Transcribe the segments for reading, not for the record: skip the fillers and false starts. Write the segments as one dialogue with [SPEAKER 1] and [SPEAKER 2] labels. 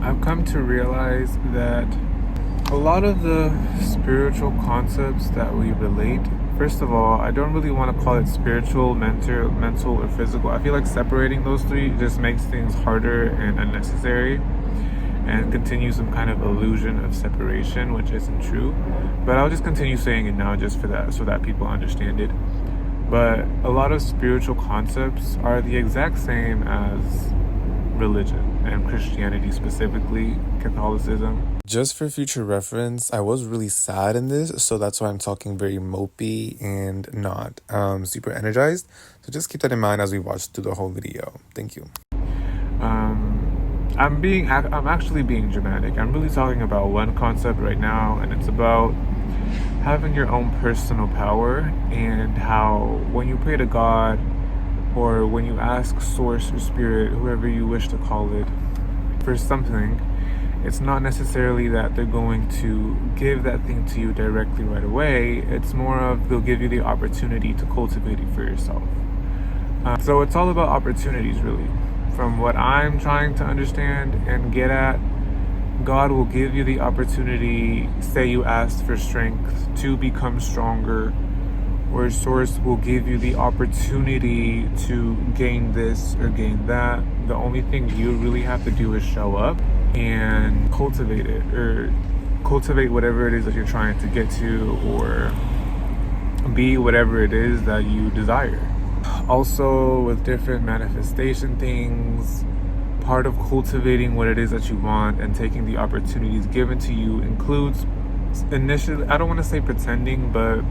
[SPEAKER 1] I've come to realize that a lot of the spiritual concepts that we relate, first of all, I don't really want to call it spiritual, mental, or physical. I feel like separating those three just makes things harder and unnecessary and continue some kind of illusion of separation, which isn't true. But I'll just continue saying it now just for that, so that people understand it. But a lot of spiritual concepts are the exact same as religion, and Christianity specifically, Catholicism.
[SPEAKER 2] Just for future reference, I was really sad in this, so that's why I'm talking very mopey and not super energized. So just keep that in mind as we watch through the whole video. Thank you.
[SPEAKER 1] I'm actually being dramatic. I'm really talking about one concept right now, and it's about having your own personal power, and how when you pray to God, or when you ask source or spirit, whoever you wish to call it, for something, it's not necessarily that they're going to give that thing to you directly right away. It's more of they'll give you the opportunity to cultivate it for yourself. So it's all about opportunities, really. From what I'm trying to understand and get at, God will give you the opportunity, say you asked for strength, to become stronger, or Source will give you the opportunity to gain this or gain that. The only thing you really have to do is show up and cultivate it, or cultivate whatever it is that you're trying to get to, or be whatever it is that you desire. Also, with different manifestation things, part of cultivating what it is that you want and taking the opportunities given to you includes initially, I don't want to say pretending, but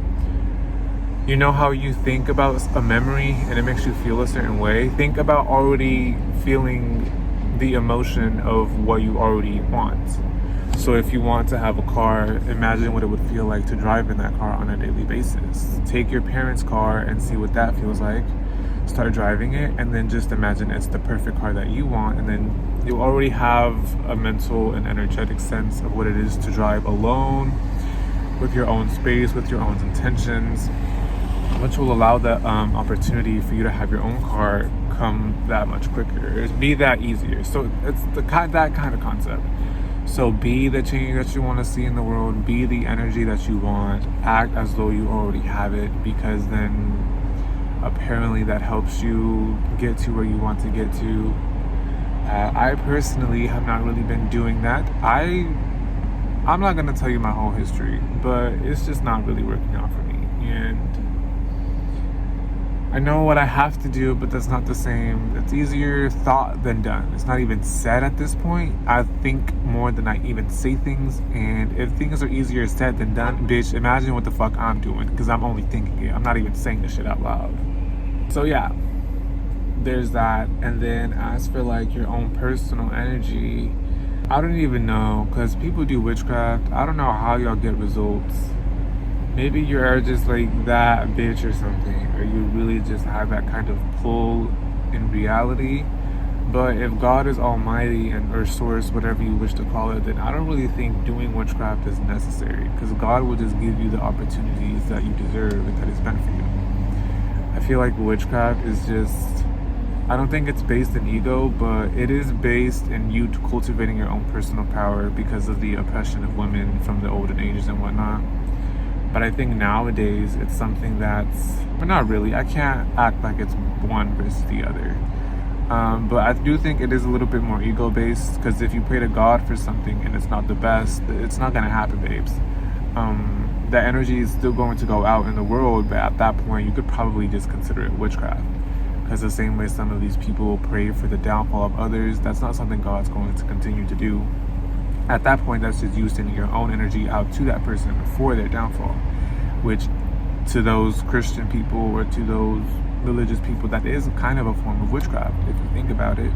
[SPEAKER 1] you know how you think about a memory and it makes you feel a certain way? Think about already feeling the emotion of what you already want. So if you want to have a car, imagine what it would feel like to drive in that car on a daily basis. Take your parents' car and see what that feels like. Start driving it, and then just imagine it's the perfect car that you want, and then you'll already have a mental and energetic sense of what it is to drive alone, with your own space, with your own intentions, which will allow that opportunity for you to have your own car come that much quicker. It'd be that easier. So it's that kind of concept. So be the change that you want to see in the world, be the energy that you want, act as though you already have it, because then apparently that helps you get to where you want to get to. I personally have not really been doing that. I'm not going to tell you my whole history, but it's just not really working out for me. And I know what I have to do, but that's not the same. It's easier thought than done. It's not even said at this point. I think more than I even say things. And if things are easier said than done, bitch, imagine what the fuck I'm doing, because I'm only thinking it. I'm not even saying the shit out loud. So yeah, there's that. And then as for like your own personal energy, I don't even know, because people do witchcraft. I don't know how y'all get results. Maybe you're just like that bitch or something, or you really just have that kind of pull in reality. But if God is almighty and or source, whatever you wish to call it, then I don't really think doing witchcraft is necessary, because God will just give you the opportunities that you deserve and that is meant for you. I feel like witchcraft is just, I don't think it's based in ego, but it is based in you cultivating your own personal power because of the oppression of women from the olden ages and whatnot. But I think nowadays it's something that's, but not really. I can't act like it's one versus the other. But I do think it is a little bit more ego-based, because if you pray to God for something and it's not the best, it's not going to happen, babes. That energy is still going to go out in the world, but at that point you could probably just consider it witchcraft. Because the same way some of these people pray for the downfall of others, that's not something God's going to continue to do. At that point, that's just you sending your own energy out to that person for their downfall, which to those Christian people or to those religious people, that is kind of a form of witchcraft, if you think about it.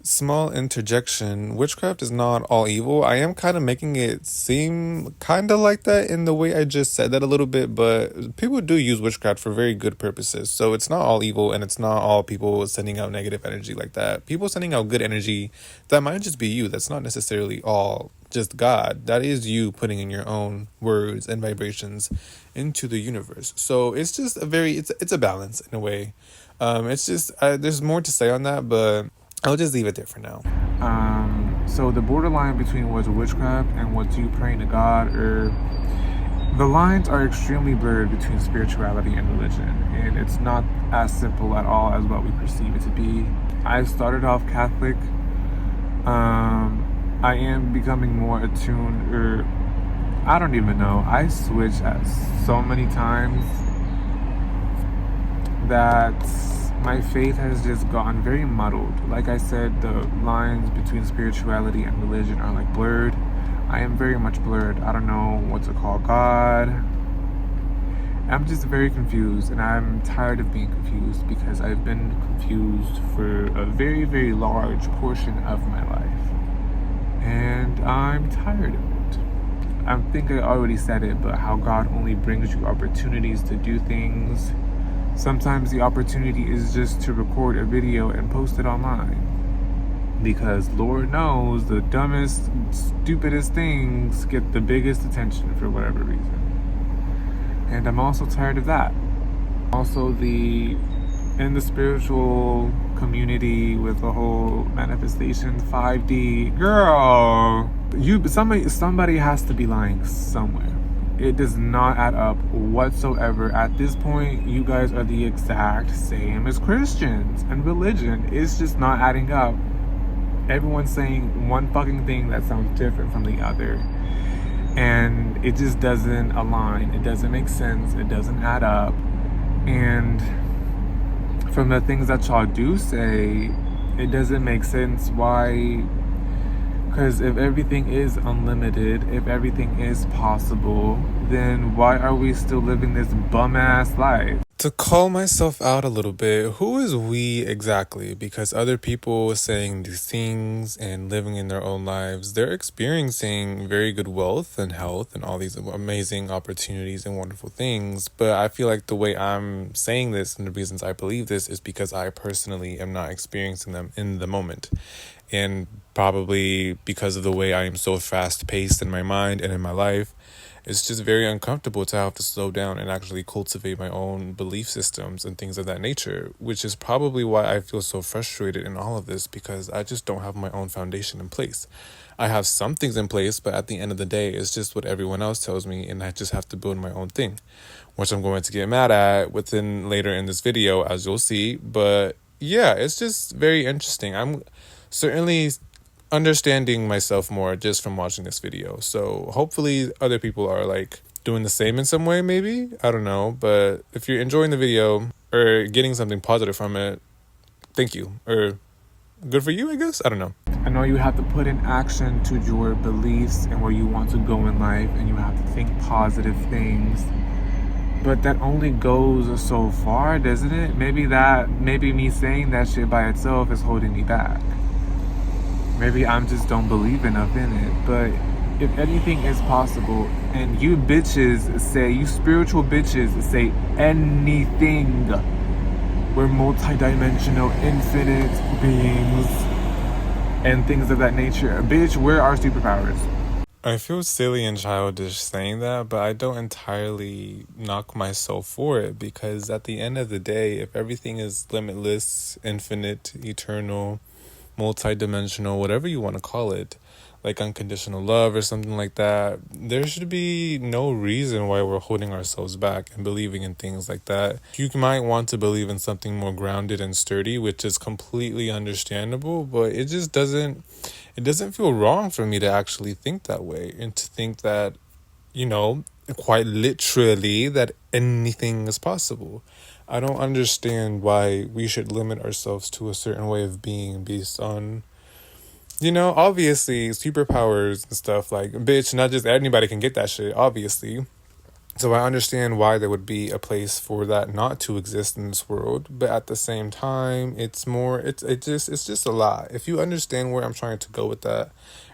[SPEAKER 2] Small interjection. Witchcraft is not all evil. I am kind of making it seem kind of like that in the way I just said that a little bit, but people do use witchcraft for very good purposes. So it's not all evil, and it's not all people sending out negative energy like that. People sending out good energy, that might just be you. That's not necessarily all just God. That is you putting in your own words and vibrations into the universe. So it's just it's a balance in a way. It's just, there's more to say on that, but I'll just leave it there for now.
[SPEAKER 1] So the borderline between what's witchcraft and what's you praying to God, or the lines are extremely blurred between spirituality and religion, and it's not as simple at all as what we perceive it to be. I started off Catholic. I am becoming more attuned, or I don't even know. I switched at so many times that my faith has just gotten very muddled. Like I said, the lines between spirituality and religion are like blurred. I am very much blurred. I don't know what to call God. I'm just very confused, and I'm tired of being confused because I've been confused for a very, very large portion of my life. And I'm tired of it. I think I already said it, but how God only brings you opportunities to do things. Sometimes the opportunity is just to record a video and post it online. Because Lord knows the dumbest, stupidest things get the biggest attention for whatever reason. And I'm also tired of that. Also, in the spiritual community with the whole manifestation 5D, girl, somebody has to be lying somewhere. It does not add up whatsoever. At this point, you guys are the exact same as Christians and religion. It's just not adding up. Everyone's saying one fucking thing that sounds different from the other. And it just doesn't align. It doesn't make sense. It doesn't add up. And from the things that y'all do say, it doesn't make sense why. Because if everything is unlimited, if everything is possible, then why are we still living this bum-ass life?
[SPEAKER 2] To call myself out a little bit, who is we exactly? Because other people saying these things and living in their own lives, they're experiencing very good wealth and health and all these amazing opportunities and wonderful things. But I feel like the way I'm saying this and the reasons I believe this is because I personally am not experiencing them in the moment. And probably because of the way I am so fast-paced in my mind and in my life, it's just very uncomfortable to have to slow down and actually cultivate my own belief systems and things of that nature, which is probably why I feel so frustrated in all of this, because I just don't have my own foundation in place. I have some things in place, but at the end of the day, it's just what everyone else tells me, and I just have to build my own thing, which I'm going to get mad at later in this video, as you'll see. But yeah, it's just very interesting. I'm certainly understanding myself more just from watching this video. So hopefully other people are like doing the same in some way, maybe. I don't know. But if you're enjoying the video or getting something positive from it, thank you. Or good for you, I guess. I don't know.
[SPEAKER 1] I know you have to put in action to your beliefs and where you want to go in life, and you have to think positive things. But that only goes so far, doesn't it? Maybe me saying that shit by itself is holding me back. Maybe I just don't believe enough in it. But if anything is possible, and you spiritual bitches say anything, we're multidimensional, infinite beings, and things of that nature. Bitch, where are superpowers?
[SPEAKER 2] I feel silly and childish saying that, but I don't entirely knock myself for it, because at the end of the day, if everything is limitless, infinite, eternal, multi-dimensional, whatever you want to call it, like unconditional love or something like that, there should be no reason why we're holding ourselves back and believing in things like that. You might want to believe in something more grounded and sturdy, which is completely understandable, but it doesn't feel wrong for me to actually think that way, and to think that, quite literally, that anything is possible. I don't understand why we should limit ourselves to a certain way of being based on, obviously superpowers and stuff. Like, bitch, not just anybody can get that shit, obviously. So I understand why there would be a place for that not to exist in this world, but at the same time, it's just a lot. If you understand where I'm trying to go with that,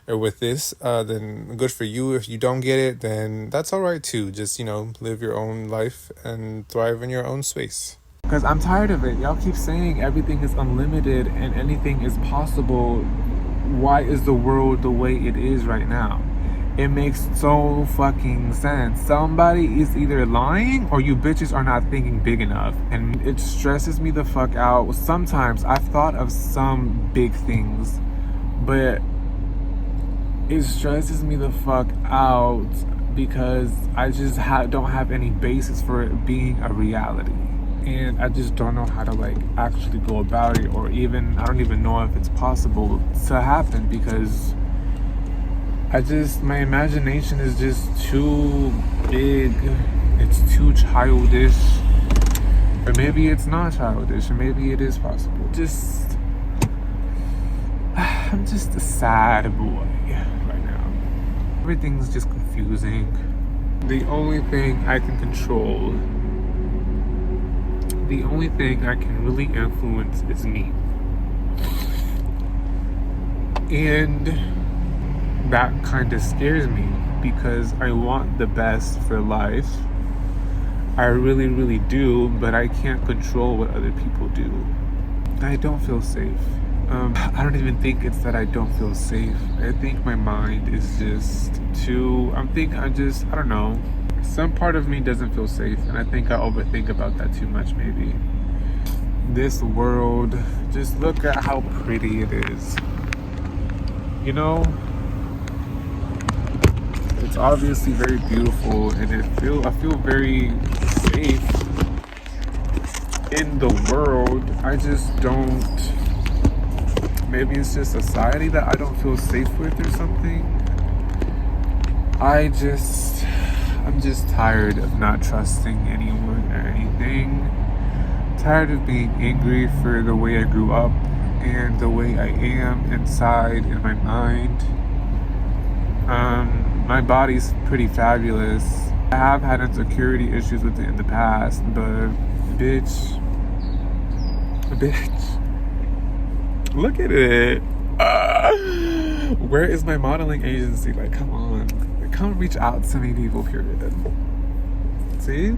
[SPEAKER 2] or with this, then good for you. If you don't get it, then that's all right too. Just, live your own life and thrive in your own space.
[SPEAKER 1] Because I'm tired of it. Y'all keep saying everything is unlimited and anything is possible. Why is the world the way it is right now? It makes so fucking sense. Somebody is either lying or you bitches are not thinking big enough. And it stresses me the fuck out. Sometimes I've thought of some big things, but it stresses me the fuck out because I just don't have any basis for it being a reality. And I just don't know how to like actually go about it, or even I don't even know if it's possible to happen because my imagination is just too big. It's too childish. Or maybe it's not childish, or maybe it is possible. I'm just a sad boy right now. Everything's just confusing. The only thing I can control, the only thing I can really influence is me. And that kind of scares me because I want the best for life. I really, really do, but I can't control what other people do. I don't feel safe. I don't even think it's that I don't feel safe. I think my mind is just I don't know. Some part of me doesn't feel safe, and I think I overthink about that too much, maybe. This world, just look at how pretty it is. You know? It's obviously very beautiful, and I feel very safe in the world. I just don't. Maybe it's just society that I don't feel safe with or something. I'm just tired of not trusting anyone or anything. Tired of being angry for the way I grew up and the way I am inside in my mind. My body's pretty fabulous. I have had insecurity issues with it in the past, but bitch, look at it. Where is my modeling agency? Like, come on. Come reach out to me, people, period. See?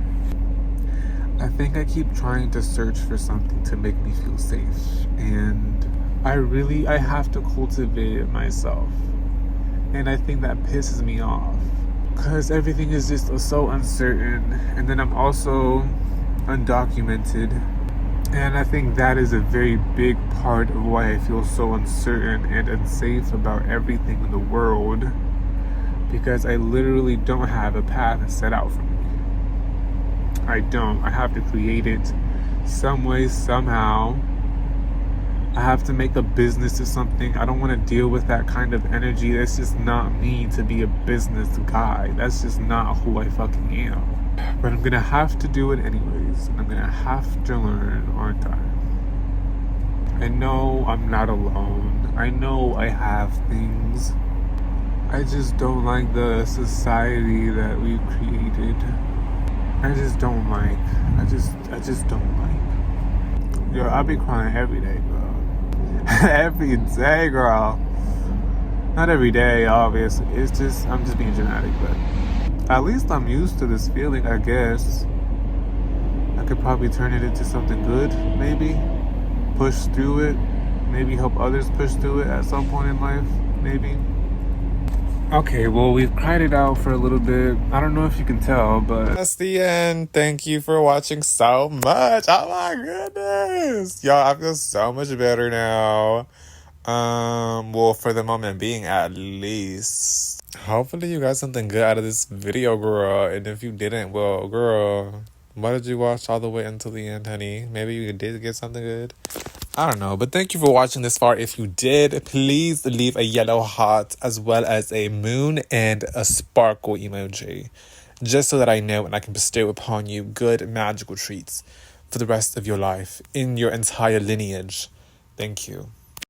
[SPEAKER 1] I think I keep trying to search for something to make me feel safe. And I have to cultivate it myself. And I think that pisses me off. Because everything is just so uncertain. And then I'm also undocumented. And I think that is a very big part of why I feel so uncertain and unsafe about everything in the world. Because I literally don't have a path set out for me. I don't. I have to create it some way, somehow. I have to make a business or something. I don't want to deal with that kind of energy. That's just not me to be a business guy. That's just not who I fucking am. But I'm gonna have to do it anyways. And I'm gonna have to learn, aren't I? I know I'm not alone. I know I have things. I just don't like the society that we've created. I just don't like. I just don't like. Yo, I be crying every day, girl. Every day, girl. Not every day, obviously. I'm just being dramatic, but at least I'm used to this feeling, I guess. I could probably turn it into something good, maybe. Push through it. Maybe help others push through it at some point in life, maybe. Okay, well, we've cried it out for a little bit. I don't know if you can tell, but
[SPEAKER 2] That's the end. Thank you for watching so much. Oh my goodness. Y'all, I feel so much better now. Well, for the moment being, at least. Hopefully you got something good out of this video, girl. And if you didn't, well, girl, why did you watch all the way until the end, honey? Maybe you did get something good. I don't know, but thank you for watching this far. If you did, please leave a yellow heart as well as a moon and a sparkle emoji, just so that I know and I can bestow upon you good magical treats for the rest of your life in your entire lineage. Thank you.